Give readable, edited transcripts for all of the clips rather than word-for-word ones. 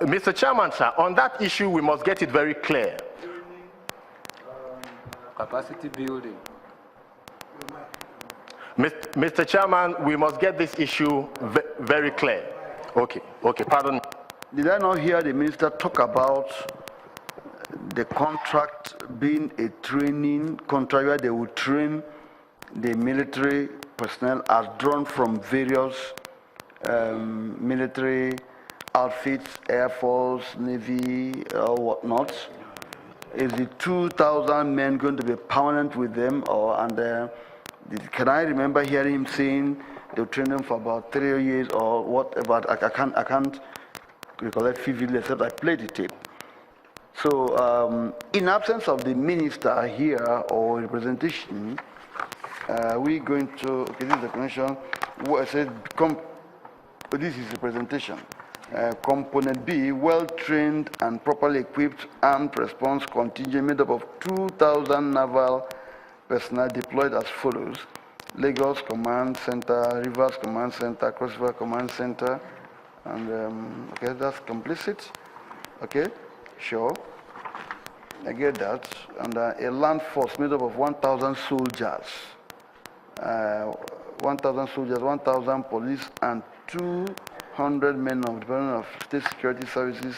Mr. Chairman, sir, on that issue, we must get it very clear. Capacity building. Mr. Chairman, we must get this issue very clear. Okay, pardon. Did I not hear the minister talk about the contract being a training contract where they will train the military personnel as drawn from various military outfits, Air Force, Navy, or whatnot? Is the 2,000 men going to be permanent with them, or can I remember hearing him saying they'll train them for about 3 years or whatever? I can't recollect vividly except I played the tape. So, in absence of the minister here or representation, we're going to, okay, this is the connection. What I said, this is the presentation. Component B, well-trained and properly equipped armed response contingent made up of 2,000 naval personnel deployed as follows: Lagos Command Center, Rivers Command Center, Cross River Command Center, and okay, that's complicit. Okay, sure, I get that. And a land force made up of 1,000 soldiers, 1,000 soldiers, 1,000 police, and 200 men of the Department of State Security Services,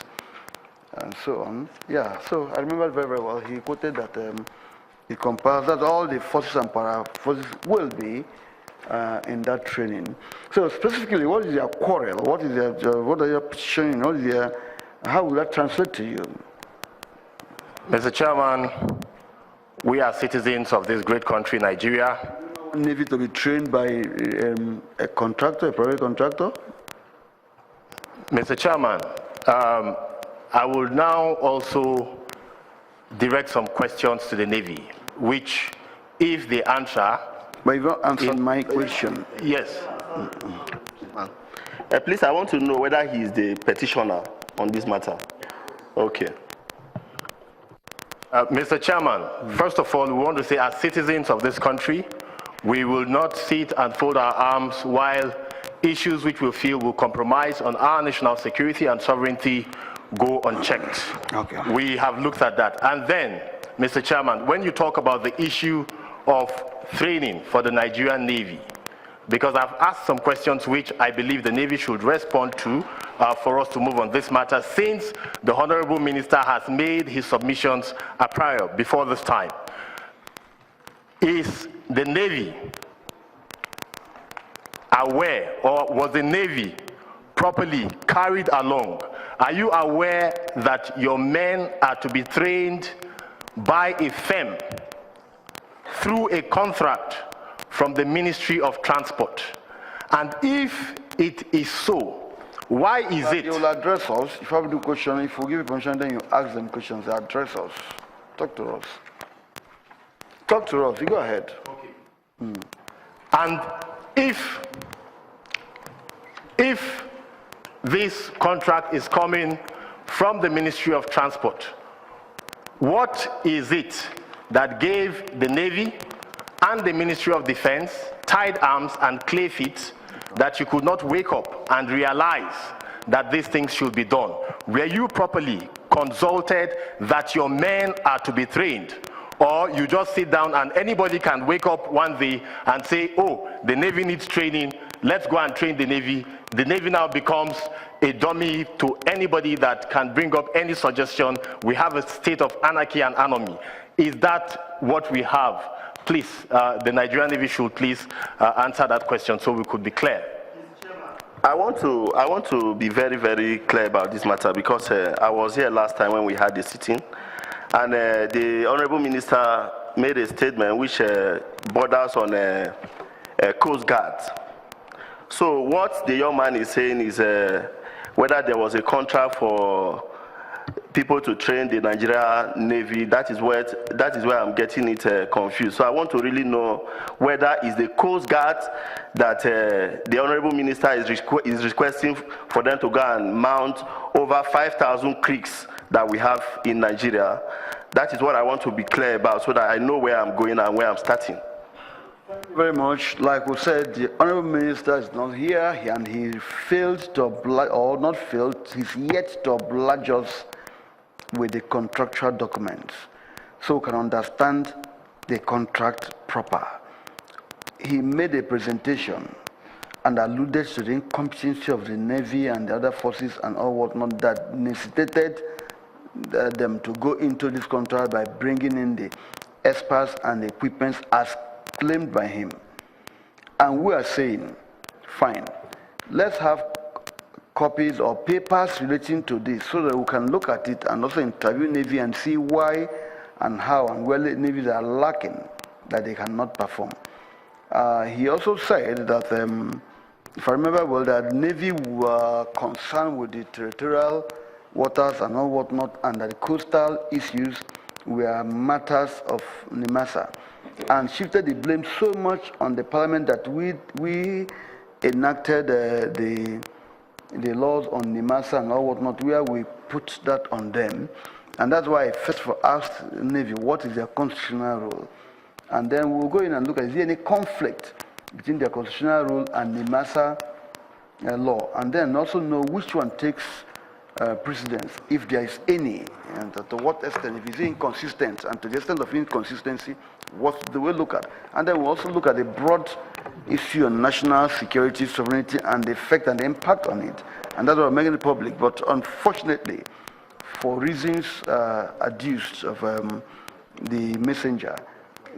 and so on. Yeah, so I remember very, very well. He quoted that it compares that all the forces and para forces will be in that training. So specifically, what is your quarrel? What is what are your petitioning? What is how will that translate to you? Mr. Chairman, we are citizens of this great country, Nigeria. Navy to be trained by a contractor, a private contractor? Mr. Chairman, I will now also direct some questions to the Navy, which, if they answer... But you've not answered my question. Yes. Please, I want to know whether he is the petitioner on this matter. Okay. Mr. Chairman, first of all, we want to say, as citizens of this country, we will not sit and fold our arms while issues which we feel will compromise on our national security and sovereignty go unchecked. Okay. We have looked at that. And then, Mr. Chairman, when you talk about the issue of training for the Nigerian Navy, because I've asked some questions which I believe the Navy should respond to for us to move on this matter, since the Honorable Minister has made his submissions a prior before this time. Is the Navy aware, or was the Navy properly carried along? Are you aware that your men are to be trained by a firm through a contract from the Ministry of Transport? And if it is so, why is it? You will address us. If you have a question, if we give you permission, then you ask them questions. They address us. Talk to us. Talk to us. You go ahead. Okay. And if this contract is coming from the Ministry of Transport, what is it that gave the Navy and the Ministry of Defense tied arms and clay feet that you could not wake up and realize that these things should be done? Were you properly consulted that your men are to be trained? Or you just sit down and anybody can wake up one day and say, oh, the Navy needs training, let's go and train the Navy. The Navy now becomes a dummy to anybody that can bring up any suggestion. We have a state of anarchy and anomy. Is that what we have? Please, the Nigerian Navy should please answer that question so we could be clear. I want to be very, very clear about this matter, because I was here last time when we had the sitting, and the Honorable Minister made a statement which borders on Coast Guard. So what the young man is saying is whether there was a contract for people to train the Nigerian Navy. That is where I'm getting it confused. So I want to really know whether it's the Coast Guard that the Honorable Minister is requesting for them to go and mount over 5,000 creeks that we have in Nigeria. That is what I want to be clear about, so that I know where I'm going and where I'm starting. Very much. Like we said, the Honorable Minister is not here, and he failed to oblige, or not failed, he's yet to oblige us with the contractual documents, so we can understand the contract proper. He made a presentation and alluded to the incompetency of the Navy and the other forces and all whatnot that necessitated them to go into this contract by bringing in the experts and the equipment as claimed by him. And we are saying, fine, let's have copies or papers relating to this so that we can look at it and also interview Navy and see why and how and where the navies are lacking that they cannot perform. He also said that, if I remember well, that Navy were concerned with the territorial waters and all whatnot, and that the coastal issues were matters of NIMASA, and shifted the blame so much on the Parliament that we enacted the laws on NIMASA and all whatnot, where we put that on them. And that's why I first asked Navy, what is their constitutional role? And then we'll go in and look at, is there any conflict between their constitutional rule and NIMASA law? And then also know which one takes precedence, if there is any, and to what extent, if it's inconsistent, and to the extent of inconsistency, what do we look at? And then we'll also look at the broad issue on national security, sovereignty, and the effect and the impact on it. And that's what we're making it public. But unfortunately, for reasons adduced of the messenger,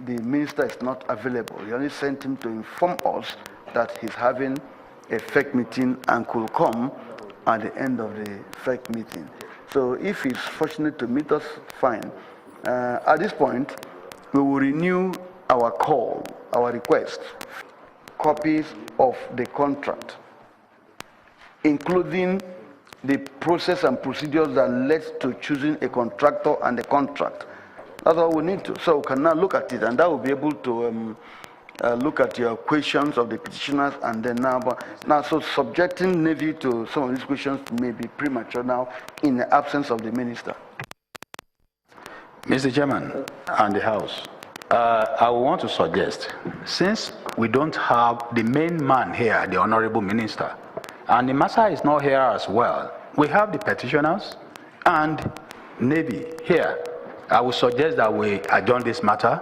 the minister is not available. He only sent him to inform us that he's having a fake meeting and could come at the end of the fake meeting. So if he's fortunate to meet us, fine. At this point, we will renew our call, our request, copies of the contract, including the process and procedures that led to choosing a contractor and the contract. That's all we need to. So we can now look at it, and that will be able to look at your questions of the petitioners, and then now, so subjecting Navy to some of these questions may be premature now in the absence of the minister. Mr. Chairman and the House, I want to suggest, since we don't have the main man here, the Honorable Minister, and the master is not here as well, we have the petitioners and Navy here. I would suggest that we adjourn this matter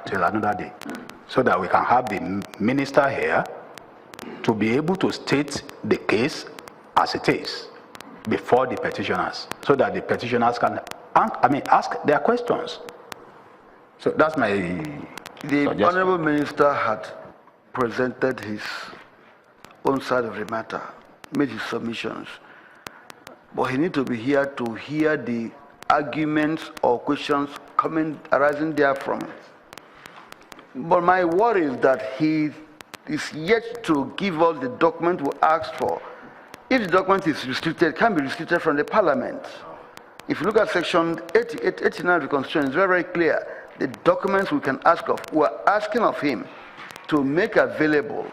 till another day, so that we can have the minister here to be able to state the case as it is before the petitioners, so that the petitioners can ask their questions. So that's my suggestion. The Honorable Minister had presented his own side of the matter, made his submissions, but he needs to be here to hear the arguments or questions arising therefrom. But my worry is that he is yet to give us the document we asked for. If the document is restricted, it can be restricted from the Parliament. If you look at section 89 of the Constitution, it's very, very clear. The documents we can ask of, we're asking of him to make available.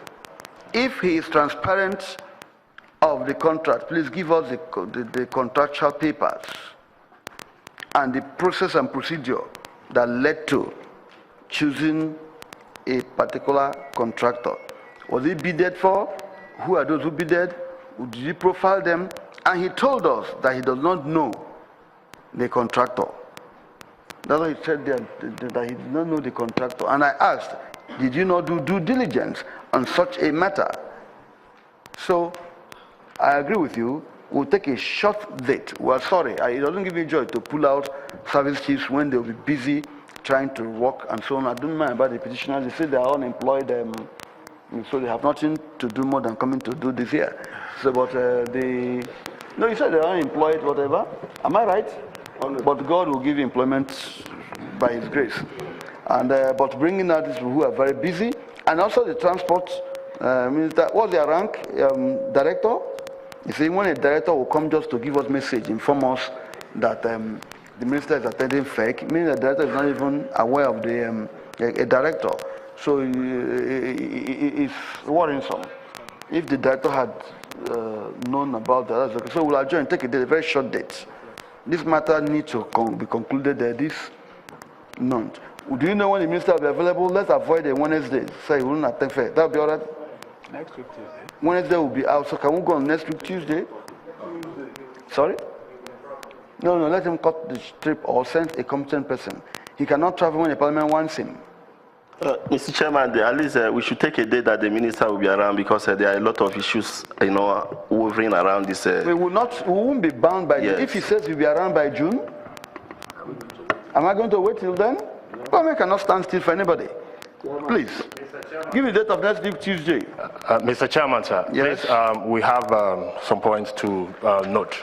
If he is transparent of the contract, please give us the contractual papers and the process and procedure that led to choosing a particular contractor. Was he bidded for? Who are those who bidded? Did he profile them? And he told us that he does not know the contractor. That's why he said that he did not know the contractor. And I asked, did you not do due diligence on such a matter? So I agree with you. We'll take a short date. We're sorry. It doesn't give me joy to pull out service chiefs when they'll be busy trying to work and so on. I don't mind about the petitioners. They say they are unemployed, so they have nothing to do more than coming to do this here. So, but no, you said they are unemployed, whatever. Am I right? But God will give you employment by His grace. And but bringing out these people who are very busy, and also the transport minister. What's their rank? Director. You see, when a director will come just to give us message, inform us that the minister is attending fake, meaning the director is not even aware of the a director. So it's worrisome. If the director had known about that, that's okay. So we'll adjourn, take a date, a very short date. This matter needs to be concluded this month. Do you know when the minister will be available? Let's avoid a Wednesday. Say we will not attend fair. That'll be all right. Next week Tuesday. Wednesday will be out. So can we go on next week Tuesday? Sorry? No, let him cut the trip or send a competent person. He cannot travel when the parliament wants him. Mr. Chairman, at least we should take a day that the minister will be around because there are a lot of issues, hovering around this. We won't be bound by Yes. If he says he'll be around by June, am I going to wait till then? Parliament cannot stand still for anybody. Please, give me the date of next week Tuesday. Mr. Chairman, sir, Yes. please, we have some points to note.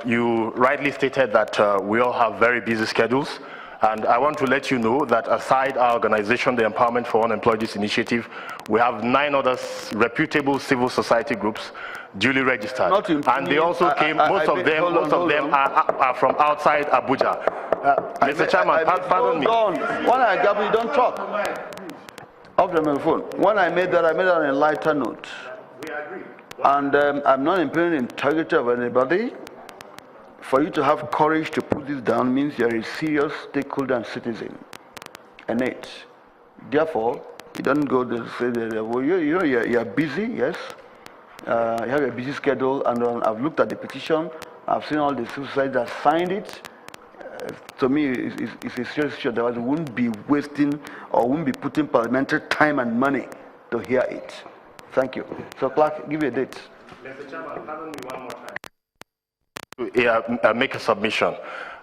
You rightly stated that we all have very busy schedules, and I want to let you know that aside our organization, the Empowerment for Unemployed Youth Initiative, we have 9 other reputable civil society groups duly registered. And they also came, most of them are from outside Abuja. Mr. Chairman, pardon me. When I got you, don't talk. Off the microphone. When I made that on a lighter note. We agree. And I'm not impairing the integrity of anybody. For you to have courage to put this down means you're a serious stakeholder and citizen. Therefore, you don't go to say that, well, you're busy, yes. You have a busy schedule, and I've looked at the petition. I've seen all the civil society that signed it. To me, it's a serious issue. Otherwise, we wouldn't be wasting or wouldn't be putting parliamentary time and money to hear it. Thank you. So, Clark, give me a date. Mr. Chairman, pardon me one more time. To make a submission.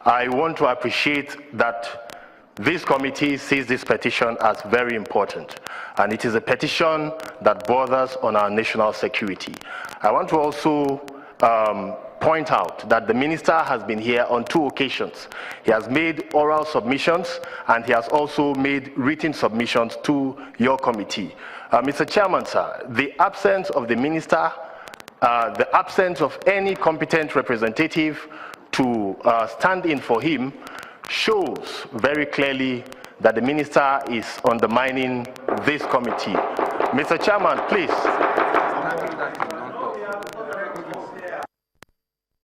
I want to appreciate that this committee sees this petition as very important, and it is a petition that borders on our national security. I want to also point out that the minister has been here on 2 occasions. He has made oral submissions, and he has also made written submissions to your committee. Mr. Chairman, sir, the absence of the minister, the absence of any competent representative to stand in for him shows very clearly that the minister is undermining this committee. Mr. Chairman, please.